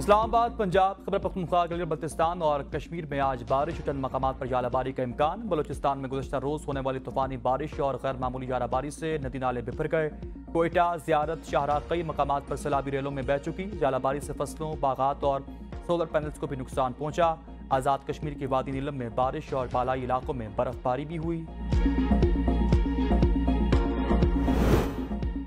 اسلام آباد، پنجاب، خیبر پختونخوا، گلگت بلتستان اور کشمیر میں آج بارش، چند مقامات پر ژالہ باری کا امکان۔ بلوچستان میں گزشتہ روز ہونے والی طوفانی بارش اور غیر معمولی ژالہ باری سے ندی نالے بفر گئے۔ کوئٹہ، زیارت، شاہراہ کئی مقامات پر سیلابی ریلوں میں بہہ چکی۔ ژالہ باری سے فصلوں، باغات اور سولر پینلز کو بھی نقصان پہنچا۔ آزاد کشمیر کی وادی نیلم میں بارش اور بالائی علاقوں میں برف باری بھی ہوئی۔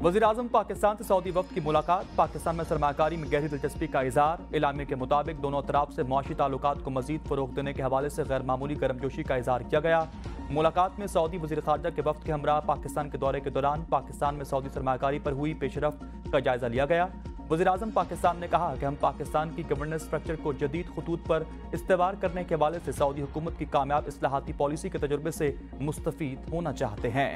وزیراعظم پاکستان سے سعودی وفد کی ملاقات۔ پاکستان میں سرمایہ کاری میں گہری دلچسپی کا اظہار۔ اعلامیے کے مطابق دونوں اطراف سے معاشی تعلقات کو مزید فروغ دینے کے حوالے سے غیر معمولی گرمجوشی کا اظہار کیا گیا۔ ملاقات میں سعودی وزیر خارجہ کے وفد کے ہمراہ پاکستان کے دورے کے دوران پاکستان میں سعودی سرمایہ کاری پر ہوئی پیش رفت کا جائزہ لیا گیا۔ وزیراعظم پاکستان نے کہا کہ ہم پاکستان کی گورننس اسٹرکچر کو جدید خطوط پر استوار کرنے کے حوالے سے سعودی حکومت کی کامیاب اصلاحاتی پالیسی کے تجربے سے مستفید ہونا چاہتے ہیں۔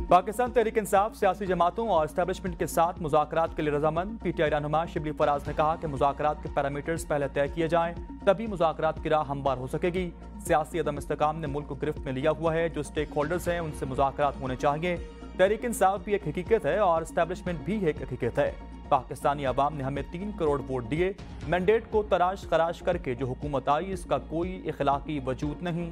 پاکستان تحریک انصاف سیاسی جماعتوں اور اسٹیبلشمنٹ کے ساتھ مذاکرات کے لیے رضامند۔ پی ٹی آئی رہنما شبلی فراز نے کہا کہ مذاکرات کے پیرامیٹرز پہلے طے کیے جائیں، تبھی مذاکرات کی راہ ہموار ہو سکے گی۔ سیاسی عدم استحکام نے ملک کو گرفت میں لیا ہوا ہے، جو اسٹیک ہولڈرز ہیں ان سے مذاکرات ہونے چاہیے۔ تحریک انصاف بھی ایک حقیقت ہے اور اسٹیبلشمنٹ بھی ایک حقیقت ہے۔ پاکستانی عوام نے ہمیں 3 کروڑ ووٹ دیے۔ مینڈیٹ کو تراش خراش کر کے جو حکومت آئی، اس کا کوئی اخلاقی وجود نہیں۔